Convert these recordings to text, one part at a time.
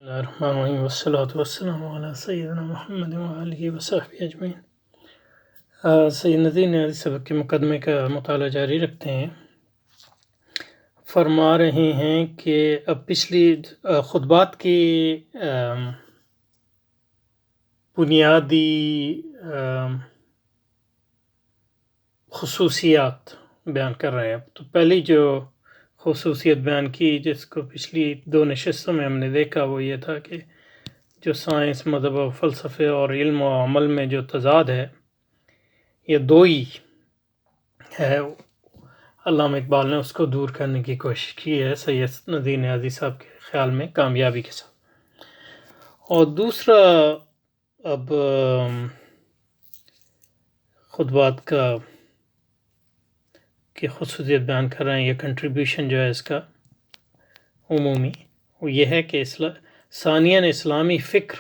بسم اللہ الرحمن الرحیم والصلاة والسلام علی سیدنا محمد وآلہ وصحبہ اجمعین۔ سید ندیم نے سبق کے مقدمے کا مطالعہ جاری رکھتے ہیں۔ فرما رہے ہیں کہ اب پچھلی خطبات کی بنیادی خصوصیات بیان کر رہے ہیں۔ تو پہلی جو خصوصیت بیان کی جس کو پچھلی دو نشستوں میں ہم نے دیکھا وہ یہ تھا کہ جو سائنس، مذہب و فلسفے اور علم و عمل میں جو تضاد ہے یہ دو ہی ہے، علامہ اقبال نے اس کو دور کرنے کی کوشش کی ہے سید ندیم نیازی صاحب کے خیال میں کامیابی کے ساتھ۔ اور دوسرا اب خطبات کا کی خصوصیت بیان کر رہے ہیں، یہ کنٹریبیوشن جو ہے اس کا عمومی وہ یہ ہے کہ ثانیاً اسلامی فکر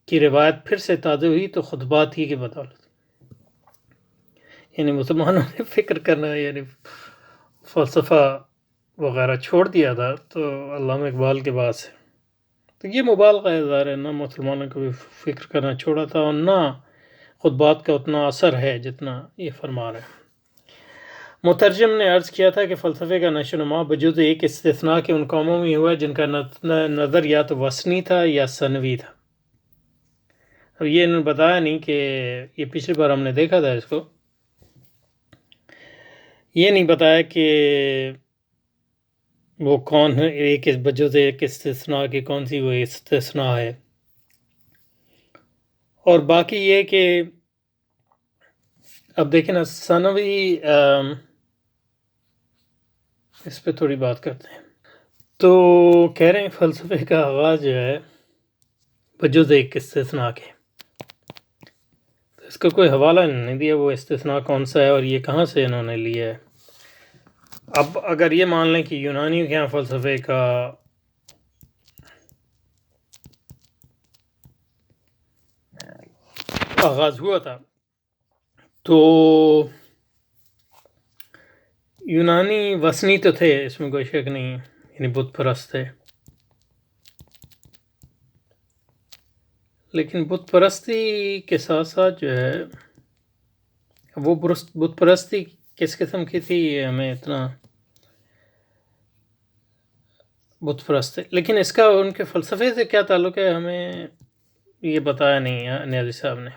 کی روایت پھر سے تازہ ہوئی تو خطبات ہی کی بدولت، یعنی مسلمانوں نے فکر کرنا یعنی فلسفہ وغیرہ چھوڑ دیا تھا تو علامہ اقبال کے بعد سے تو یہ مبالغہ اظہار ہے، نہ مسلمانوں کو بھی فکر کرنا چھوڑا تھا اور نہ خطبات کا اتنا اثر ہے جتنا یہ فرما رہے ہیں۔ مترجم نے عرض کیا تھا کہ فلسفے کا نشو و نما بجز ایک استثناء کے ان قوموں میں ہوا جن کا نظر یا تو وثنی تھا یا ثانوی تھا۔ اب یہ انہوں نے بتایا نہیں کہ یہ پچھلی بار ہم نے دیکھا تھا، اس کو یہ نہیں بتایا کہ وہ کون ہے، ایک بجز ایک استثناء کی کون سی وہ استثناء ہے۔ اور باقی یہ کہ اب دیکھیں نا ثانوی، اس پہ تھوڑی بات کرتے ہیں۔ تو کہہ رہے ہیں فلسفے کا آغاز جو ہے بجز ایک استثناء کے، اس کا کوئی حوالہ نہیں دیا وہ استثناء کون سا ہے اور یہ کہاں سے انہوں نے لیا ہے۔ اب اگر یہ مان لیں کہ یونانیوں کے یہاں فلسفے کا آغاز ہوا تھا تو یونانی وثنی تو تھے، اس میں کوئی شک نہیں، یعنی بت پرست تھے، لیکن بت پرستی کے ساتھ ساتھ جو ہے وہ بت پرستی کس قسم کی تھی یہ ہمیں اتنا بت پرست تھے، لیکن اس کا ان کے فلسفے سے کیا تعلق ہے ہمیں یہ بتایا نہیں ہے نیازی صاحب نے،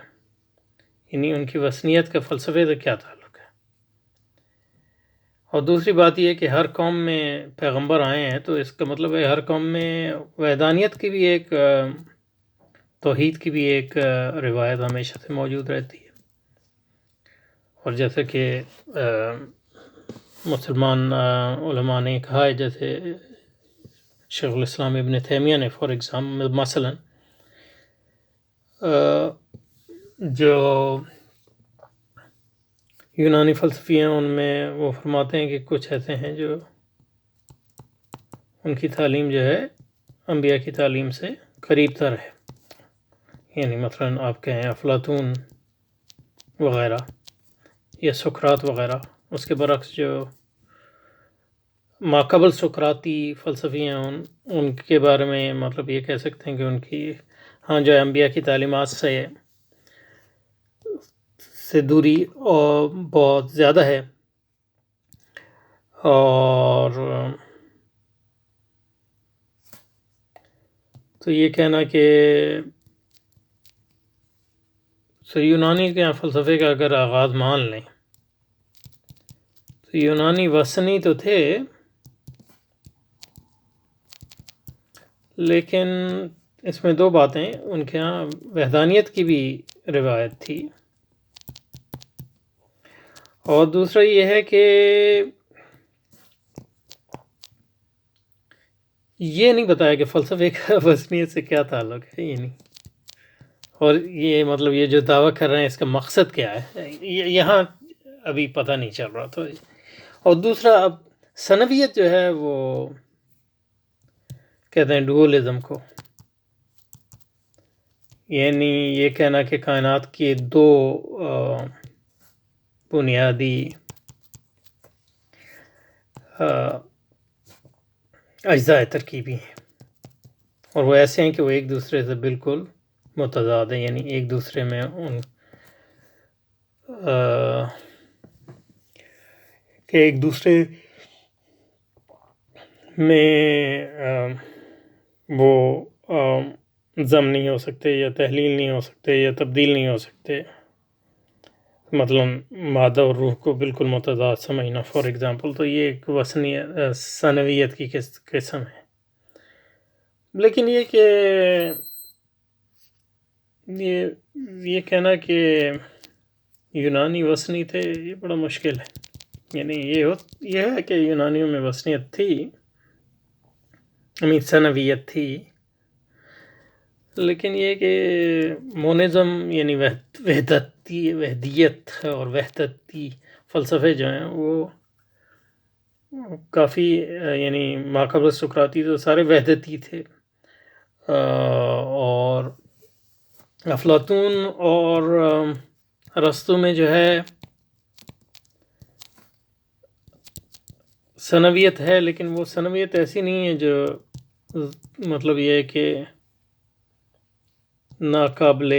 یعنی ان کی وثنیت کا فلسفے سے کیا تعلق ہے۔ اور دوسری بات یہ کہ ہر قوم میں پیغمبر آئے ہیں تو اس کا مطلب ہے ہر قوم میں وحدانیت کی بھی ایک توحید کی بھی ایک روایت ہمیشہ سے موجود رہتی ہے، اور جیسے کہ مسلمان علماء نے کہا ہے، جیسے شیخ الاسلام ابن تیمیہ نے فار ایگزامپل مثلا جو یونانی فلسفی ہیں ان میں وہ فرماتے ہیں کہ کچھ ایسے ہیں جو ان کی تعلیم جو ہے انبیاء کی تعلیم سے قریب تر ہے، یعنی مثلا آپ کہیں افلاطون وغیرہ یا سقراط وغیرہ، اس کے برعکس جو ماقبل سقراطی فلسفی ہیں ان کے بارے میں مطلب یہ کہہ سکتے ہیں کہ ان کی جو انبیاء کی تعلیمات سے دوری اور بہت زیادہ ہے، اور تو یہ کہنا کہ یونانی کے فلسفے کا اگر آغاز مان لیں تو یونانی وثنی تو تھے لیکن اس میں دو باتیں، ان کے ہاں وحدانیت کی بھی روایت تھی، اور دوسرا یہ ہے کہ یہ نہیں بتایا کہ فلسفے کا وثنیت سے کیا تعلق ہے، یہ نہیں، اور یہ مطلب یہ جو دعویٰ کر رہے ہیں اس کا مقصد کیا ہے یہاں ابھی پتہ نہیں چل رہا تو۔ اور دوسرا اب ثانویت جو ہے وہ کہتے ہیں ڈوئلزم کو، یعنی یہ کہنا کہ کائنات کی دو بنیادی اجزاء ترکیبی ہیں، اور وہ ایسے ہیں کہ وہ ایک دوسرے سے بالکل متضاد ہیں، یعنی ایک دوسرے میں کہ ایک دوسرے میں وہ ضم نہیں ہو سکتے یا تحلیل نہیں ہو سکتے یا تبدیل نہیں ہو سکتے. مطلب مادہ اور روح کو بالکل متضاد سمجھنا فار ایگزامپل، تو یہ ایک ثنویت کی قسم ہے. لیکن یہ کہ یہ کہنا کہ یونانی وثنی تھے یہ بڑا مشکل ہے. یعنی یہ ہے کہ یونانیوں میں وثنیت تھی، ثنویت تھی، لیکن یہ کہ مونزم یعنی وحدیت اور وحدتی فلسفے جو ہیں وہ کافی یعنی ماقبل سقراطی تو سارے وحدتی تھے، اور افلاطون اور ارسطو میں جو ہے ثنویت ہے، لیکن وہ ثنویت ایسی نہیں ہے جو مطلب یہ ہے کہ ناقابل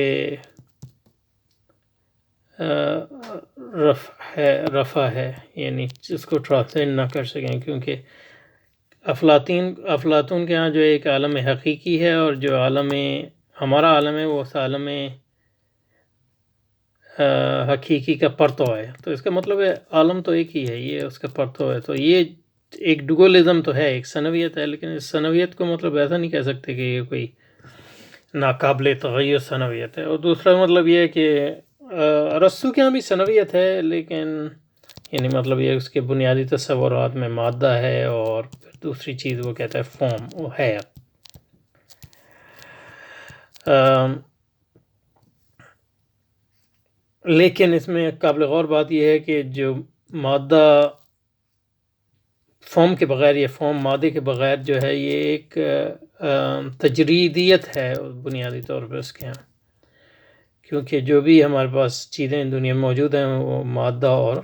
رفع ہے، یعنی جس کو ٹرانسلینڈ نہ کر سکیں، کیونکہ افلاطون کے ہاں جو ایک عالم حقیقی ہے، اور جو عالم ہمارا عالم ہے وہ اس عالم حقیقی کا پرتو ہے. تو اس کا مطلب ہے عالم تو ایک ہی ہے، یہ اس کا پرتو ہے. تو یہ ایک ڈوگولزم تو ہے، ایک ثنویت ہے، لیکن اس ثنویت کو مطلب ایسا نہیں کہہ سکتے کہ یہ کوئی ناقابل تغیر ثنویت ہے. اور دوسرا مطلب یہ ہے کہ ارسطو کے یہاں بھی ثنویت ہے، لیکن یعنی مطلب یہ اس کے بنیادی تصورات میں مادہ ہے، اور دوسری چیز وہ کہتا ہے فارم، وہ ہے. لیکن اس میں قابل غور بات یہ ہے کہ جو مادہ فارم کے بغیر یا فارم مادے کے بغیر جو ہے یہ ایک تجریدیت ہے بنیادی طور پہ اس کے یہاں، کیونکہ جو بھی ہمارے پاس چیزیں دنیا میں موجود ہیں وہ مادہ اور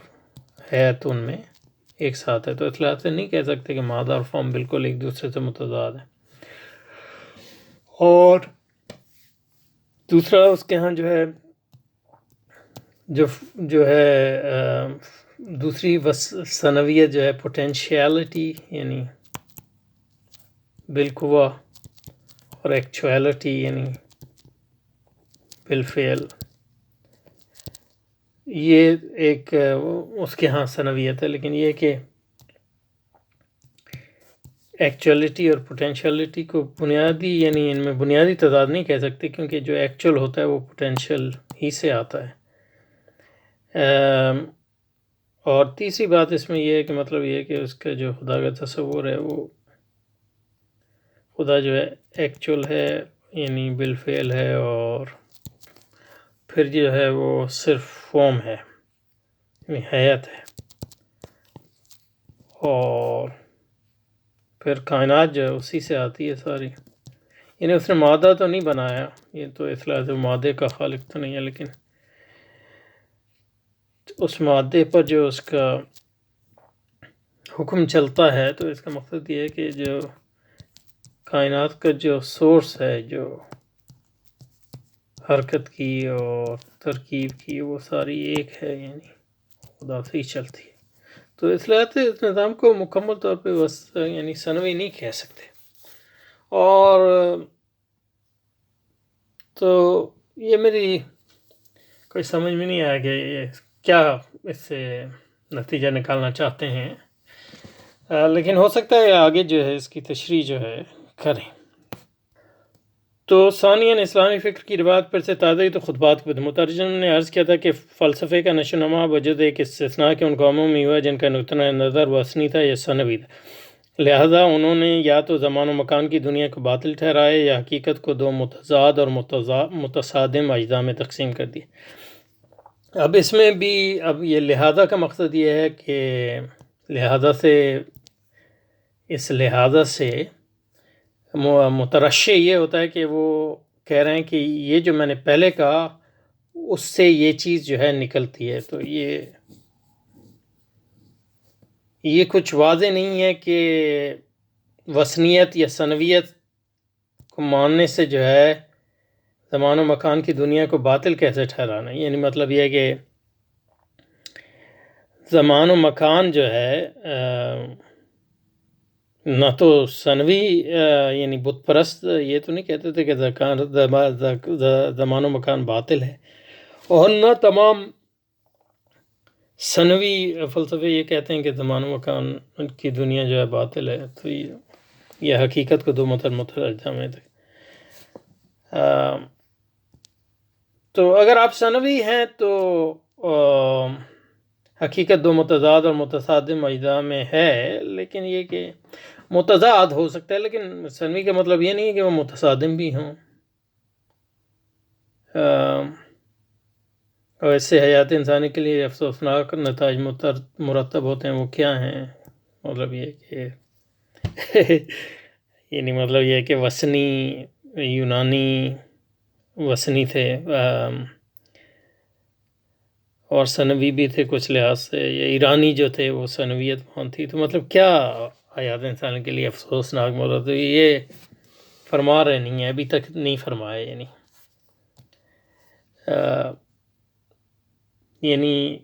حیات ان میں ایک ساتھ ہے. تو اس لحاظ سے نہیں کہہ سکتے کہ مادہ اور فارم بالکل ایک دوسرے سے متضاد ہیں. اور دوسرا اس کے ہاں جو ہے جو ہے دوسری ثنویت جو ہے پوٹینشیلٹی یعنی بالقوہ، اور ایکچویلٹی یعنی بالفعل، یہ ایک اس کے ہاں ثنویت ہے. لیکن یہ کہ ایکچولیٹی اور پوٹینشیلٹی کو بنیادی یعنی ان میں بنیادی تضاد نہیں کہہ سکتے، کیونکہ جو ایکچول ہوتا ہے وہ پوٹینشیل ہی سے آتا ہے. اور تیسری بات اس میں یہ ہے کہ مطلب یہ ہے کہ اس کا جو خدا کا تصور ہے وہ خدا جو ہے ایکچول ہے یعنی بالفعل ہے، اور پھر جو ہے وہ صرف فارم ہے یعنی حیات ہے. اور پھر کائنات جو ہے اسی سے آتی ہے ساری، یعنی اس نے مادہ تو نہیں بنایا، یہ تو اس لحاظ سے مادے کا خالق تو نہیں ہے، لیکن اس مادے پر جو اس کا حکم چلتا ہے. تو اس کا مقصد یہ ہے کہ جو کائنات کا جو سورس ہے، جو حرکت کی اور ترکیب کی، وہ ساری ایک ہے، یعنی خدا سے ہی چلتی ہے. تو اس لحاظ سے اس نظام کو مکمل طور پہ یعنی ثنوی نہیں کہہ سکتے. اور تو یہ میری کوئی سمجھ میں نہیں آیا کہ یہ کیا اس سے نتیجہ نکالنا چاہتے ہیں، لیکن ہو سکتا ہے آگے جو ہے اس کی تشریح جو ہے کریں. تو ثانیاً اسلامی فکر کی روایت پر سے تازہ تو خطبات کو مترجم نے عرض کیا تھا کہ فلسفے کا نشو و نما وجود ایک استثناء کے ان قوموں میں ہوا جن کا نقطۂ نظر وثنی تھا یا ثنوی تھا. لہذا انہوں نے یا تو زمان و مکان کی دنیا کو باطل ٹھہرائے یا حقیقت کو دو متضاد اور متصادم اجزاء میں تقسیم کر دیا. اب اس میں بھی اب یہ لہذا کا مقصد یہ ہے کہ اس لہذا سے مترشح یہ ہوتا ہے کہ وہ کہہ رہے ہیں کہ یہ جو میں نے پہلے کہا اس سے یہ چیز جو ہے نکلتی ہے. تو یہ کچھ واضح نہیں ہے کہ وثنیت یا ثنویت کو کو ماننے سے جو ہے زمان و مکان کی دنیا کو باطل کیسے ٹھہرانا؟ یعنی مطلب یہ کہ زمان و مکان جو ہے نہ تو ثانوی یعنی بت پرست یہ تو نہیں کہتے تھے کہ زمان و مکان باطل ہے، اور نہ تمام ثانوی فلسفے یہ کہتے ہیں کہ زمان و مکان کی دنیا جو ہے باطل ہے۔ تو یہ حقیقت کو دو مترجم میں تھے۔ تو اگر آپ ثانوی ہیں تو حقیقت دو متضاد اور متصادم اجزاء میں ہے، لیکن یہ کہ متضاد ہو سکتا ہے، لیکن ثانوی کا مطلب یہ نہیں ہے کہ وہ متصادم بھی ہوں۔ اور اس سے حیات انسانی کے لیے افسوسناک نتائج مرتب ہوتے ہیں۔ وہ کیا ہیں؟ مطلب یہ کہ یعنی مطلب یہ کہ وثنی یونانی وثنی تھے اور ثانوی بھی تھے کچھ لحاظ سے، یا ایرانی جو تھے وہ ثانویت مان تھی۔ تو مطلب کیا حیات انسان کے لیے افسوسناک موضوع؟ تو یہ فرما رہے نہیں ہیں، ابھی تک نہیں فرمایا۔ یعنی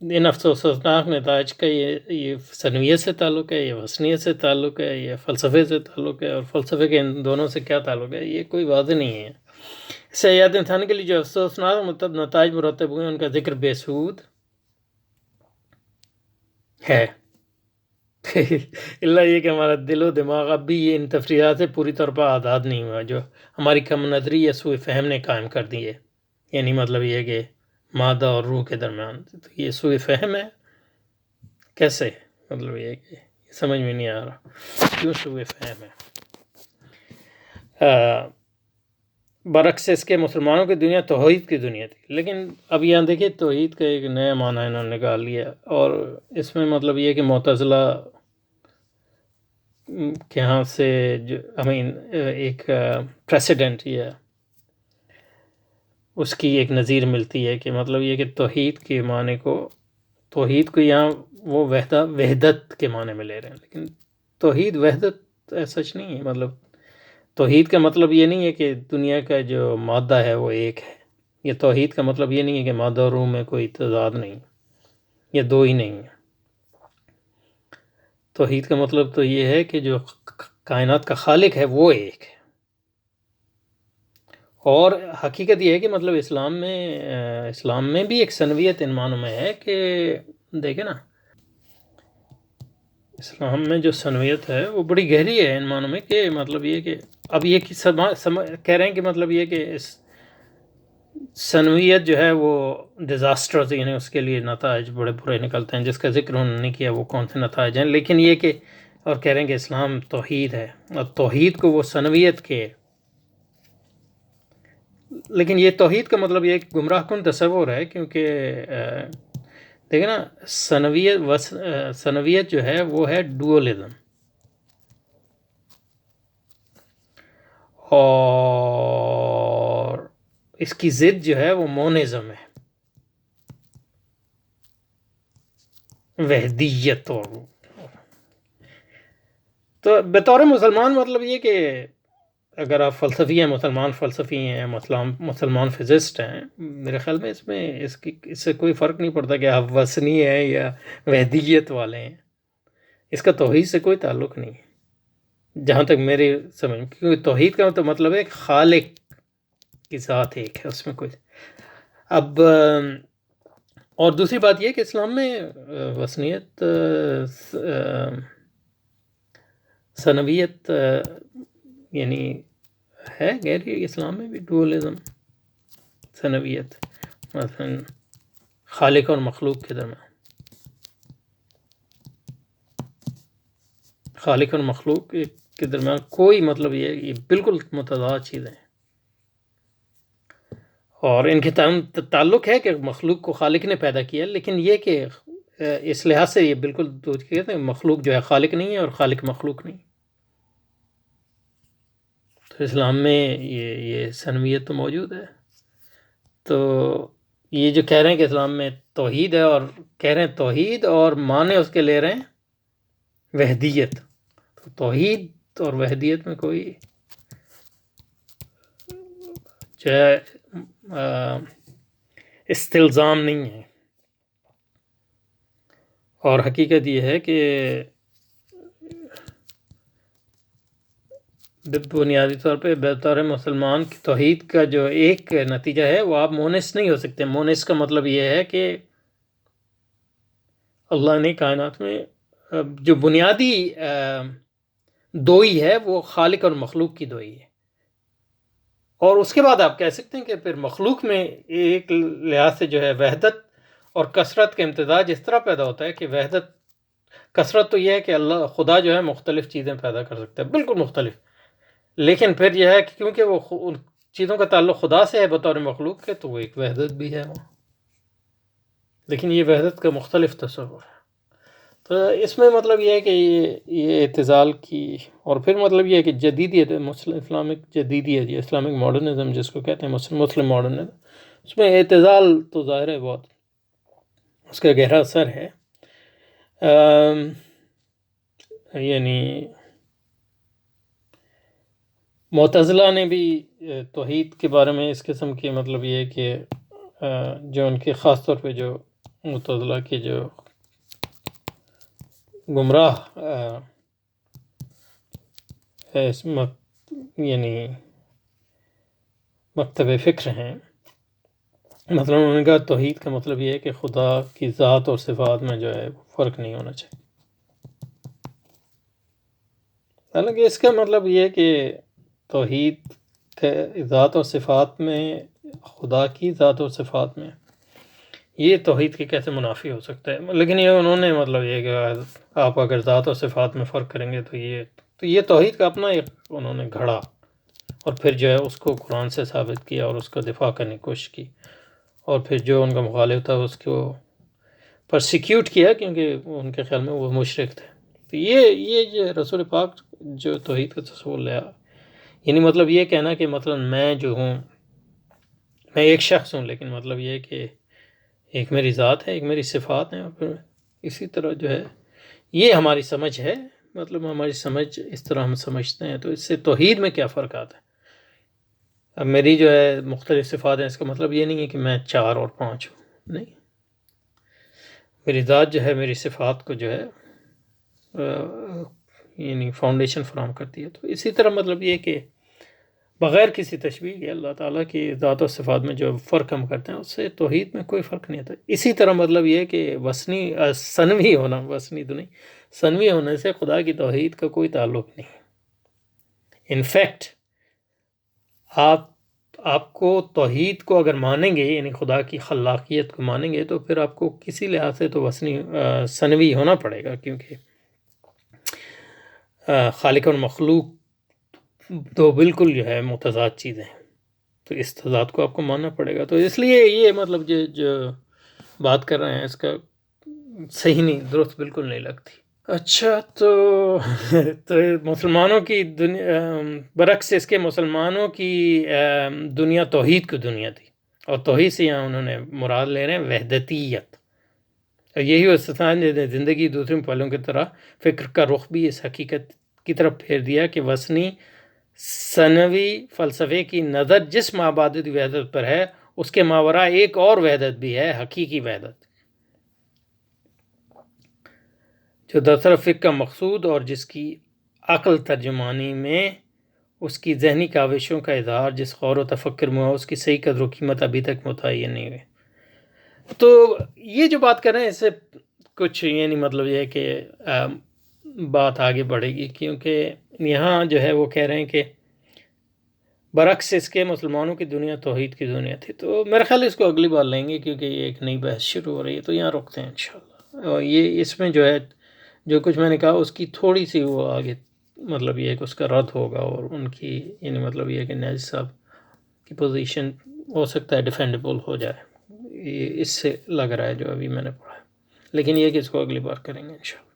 ان افسوسناک نتائج کا یہ ثانویت سے تعلق ہے، یہ وثنیت سے تعلق ہے، یہ فلسفے سے تعلق ہے، اور فلسفے کے ان دونوں سے کیا تعلق ہے، یہ کوئی واضح نہیں ہے۔ اس سے حیات انسان کے لیے جو افسوسناک نتائج مرتب ہوئے ان کا ذکر بے سود ہے۔ اللہ یہ کہ ہمارا دل و دماغ اب بھی یہ ان تفریحات سے پوری طور پر آزاد نہیں ہوا جو ہماری کم نظری یا سوء فہم نے قائم کر دی ہے۔ یعنی مطلب یہ کہ مادہ اور روح کے درمیان تو یہ سوء فہم ہے۔ کیسے؟ مطلب یہ کہ سمجھ میں نہیں آ رہا کیوں سوء فہم ہے۔ برعکس اس کے مسلمانوں کی دنیا توحید کی دنیا تھی، لیکن اب یہاں دیکھیں توحید کا ایک نیا معنی انہوں نے نکال لیا، اور اس میں مطلب یہ کہ معتزلہ کے ہاں سے جو ایک پریسیڈنٹ یا اس کی ایک نظیر ملتی ہے کہ مطلب یہ کہ توحید کے معنی کو یہاں وہ وحدت کے معنی میں لے رہے ہیں، لیکن توحید وحدت سچ نہیں ہے۔ مطلب توحید کا مطلب یہ نہیں ہے کہ دنیا کا جو مادہ ہے وہ ایک ہے، یہ توحید کا مطلب یہ نہیں ہے کہ مادہ اور روح میں کوئی تضاد نہیں، یہ دو ہی نہیں ہے۔ توحید کا مطلب تو یہ ہے کہ جو کائنات کا خالق ہے وہ ایک ہے، اور حقیقت یہ ہے کہ مطلب اسلام میں بھی ایک ثانویت ان معنوں میں ہے کہ دیکھیں نا، اسلام میں جو ثانویت ہے وہ بڑی گہری ہے ان معنوں میں کہ مطلب یہ کہ اب یہ کہہ رہے ہیں کہ مطلب یہ کہ اس ثانویت جو ہے وہ ڈیزاسٹر، یعنی اس کے لیے نتائج بڑے برے نکلتے ہیں، جس کا ذکر انہوں نے کیا وہ کون سے نتائج ہیں، لیکن یہ کہ اور کہہ رہے ہیں کہ اسلام توحید ہے، اور توحید کو وہ ثانویت کے، لیکن یہ توحید کا مطلب یہ ایک گمراہ کن تصور ہے، کیونکہ دیکھیں نا ثانویت جو ہے وہ ہے ڈوئلزم، اور اس کی ضد جو ہے وہ مونزم ہے، وحدیت۔ اور تو بطور مسلمان مطلب یہ کہ اگر آپ فلسفی ہیں، مسلمان فلسفی ہیں، مسلمان فزسٹ ہیں، میرے خیال میں اس سے کوئی فرق نہیں پڑتا کہ آپ وثنی ہیں یا وحدیت والے ہیں، اس کا توحید سے کوئی تعلق نہیں ہے جہاں تک میری سمجھ، کیونکہ توحید کا تو مطلب ہے خالق کی ذات ایک ہے، اس میں کوئی اب اور دوسری بات یہ کہ اسلام میں وثنیت ثانویت یعنی ہے گہری، اسلام میں بھی ڈوئلزم ثانویت، مثلا خالق اور مخلوق کے درمیان، خالق اور مخلوق کے درمیان کوئی مطلب یہ بالکل متضاد چیزیں ہیں، اور ان کے تعلق ہے کہ مخلوق کو خالق نے پیدا کیا، لیکن یہ کہ اس لحاظ سے یہ بالکل دو چیزیں، مخلوق جو ہے خالق نہیں ہے اور خالق مخلوق نہیں۔ تو اسلام میں یہ ثانویت تو موجود ہے۔ تو یہ جو کہہ رہے ہیں کہ اسلام میں توحید ہے، اور کہہ رہے ہیں توحید اور معنی اس کے لے رہے ہیں وحدیت، تو توحید اور وحدیت میں کوئی جو ہے استلزام نہیں ہے، اور حقیقت یہ ہے کہ بنیادی طور پہ بطور مسلمان کی توحید کا جو ایک نتیجہ ہے وہ آپ مونس نہیں ہو سکتے۔ مونس کا مطلب یہ ہے کہ اللہ نے کائنات میں جو بنیادی دوئی ہے وہ خالق اور مخلوق کی دوئی ہے، اور اس کے بعد آپ کہہ سکتے ہیں کہ پھر مخلوق میں ایک لحاظ سے جو ہے وحدت اور کثرت کا امتزاج اس طرح پیدا ہوتا ہے کہ وحدت، کثرت تو یہ ہے کہ اللہ خدا جو ہے مختلف چیزیں پیدا کر سکتا ہے، بالکل مختلف، لیکن پھر یہ ہے کہ کیونکہ وہ ان چیزوں کا تعلق خدا سے ہے بطور مخلوق کے، تو وہ ایک وحدت بھی ہے وہ، لیکن یہ وحدت کا مختلف تصور ہے۔ تو اس میں مطلب یہ ہے کہ یہ اعتزال کی، اور پھر مطلب یہ ہے کہ جدیدیت، اسلامک جدیدیت یا اسلامک ماڈرنزم جس کو کہتے ہیں، مسلم ماڈرنزم، اس میں اعتزال تو ظاہر ہے بہت اس کا گہرا اثر ہے۔ یعنی معتزلہ نے بھی توحید کے بارے میں اس قسم کی مطلب یہ ہے کہ جو ان کے خاص طور پہ جو معتزلہ کے جو گمراہ یعنی مکتب فکر ہیں، مطلب انہوں نے کہا توحید کا مطلب یہ ہے کہ خدا کی ذات اور صفات میں جو ہے فرق نہیں ہونا چاہیے، حالانکہ اس کا مطلب یہ ہے کہ توحید کے ذات اور صفات میں، خدا کی ذات اور صفات میں، یہ توحید کے کیسے منافی ہو سکتا ہے؟ لیکن یہ انہوں نے مطلب یہ کہ آپ اگر ذات اور صفات میں فرق کریں گے تو یہ توحید کا اپنا ایک انہوں نے گھڑا، اور پھر جو ہے اس کو قرآن سے ثابت کیا اور اس کا دفاع کرنے کی کوشش کی، اور پھر جو ان کا مخالف تھا اس کو پرسیکیوٹ کیا، کیونکہ ان کے خیال میں وہ مشرک تھے۔ تو یہ رسول پاک جو توحید کا تصور لیا، یعنی مطلب یہ کہنا کہ مثلا میں جو ہوں، میں ایک شخص ہوں، لیکن مطلب یہ کہ ایک میری ذات ہے، ایک میری صفات ہیں، اور پھر اسی طرح جو ہے یہ ہماری سمجھ ہے، مطلب ہماری سمجھ اس طرح ہم سمجھتے ہیں، تو اس سے توحید میں کیا فرق آتا ہے؟ اب میری جو ہے مختلف صفات ہیں، اس کا مطلب یہ نہیں ہے کہ میں 4 اور 5 ہوں، نہیں، میری ذات جو ہے میری صفات کو جو ہے یعنی فاؤنڈیشن فراہم کرتی ہے۔ تو اسی طرح مطلب یہ کہ بغیر کسی تشبیہ کے اللہ تعالیٰ کی ذات و صفات میں جو فرق ہم کرتے ہیں اس سے توحید میں کوئی فرق نہیں آتا۔ اسی طرح مطلب یہ کہ ثنوی ہونا، وثنی تو نہیں، ثنوی ہونے سے خدا کی توحید کا کوئی تعلق نہیں۔ انفیکٹ آپ کو توحید کو اگر مانیں گے، یعنی خدا کی خلاقیت کو مانیں گے، تو پھر آپ کو کسی لحاظ سے تو ثنوی ہونا پڑے گا، کیونکہ خالق اور مخلوق تو بالکل جو ہے متضاد چیزیں ہیں، تو اس تضاد کو آپ کو ماننا پڑے گا۔ تو اس لیے یہ مطلب جو بات کر رہے ہیں اس کا صحیح نہیں، درست بالکل نہیں لگتی۔ اچھا، تو مسلمانوں کی برعکس اس کے مسلمانوں کی دنیا توحید کی دنیا تھی، اور توحید سے یہاں انہوں نے مراد لے رہے ہیں وحدتیت، اور یہی وہ زندگی دوسرے پہلوؤں کی طرح فکر کا رخ بھی اس حقیقت کی طرف پھیر دیا کہ وثنی ثنوی فلسفے کی نظر جس معبودی وحدت پر ہے، اس کے ماوراء ایک اور وحدت بھی ہے، حقیقی وحدت، جو دراصل فکر کا مقصود اور جس کی عقل ترجمانی میں اس کی ذہنی کاوشوں کا اظہار، جس غور و تفکر میں اس کی صحیح قدر و قیمت ابھی تک متعین نہیں ہوئی۔ تو یہ جو بات کر رہے ہیں اس سے کچھ یعنی مطلب یہ ہے کہ بات آگے بڑھے گی، کیونکہ یہاں جو ہے وہ کہہ رہے ہیں کہ برعکس اس کے مسلمانوں کی دنیا توحید کی دنیا تھی۔ تو میرا خیال اس کو اگلی بار لیں گے، کیونکہ یہ ایک نئی بحث شروع ہو رہی ہے، تو یہاں رکتے ہیں انشاءاللہ۔ اور یہ اس میں جو ہے جو کچھ میں نے کہا اس کی تھوڑی سی وہ آگے مطلب یہ ہے کہ اس کا رد ہوگا، اور ان کی یعنی مطلب یہ ہے کہ نیازی صاحب کی پوزیشن ہو سکتا ہے ڈیفینڈیبل ہو جائے، یہ اس سے لگ رہا ہے جو ابھی میں نے پڑھا ہے، لیکن یہ کہ اس کو اگلی بار کریں گے انشاءاللہ۔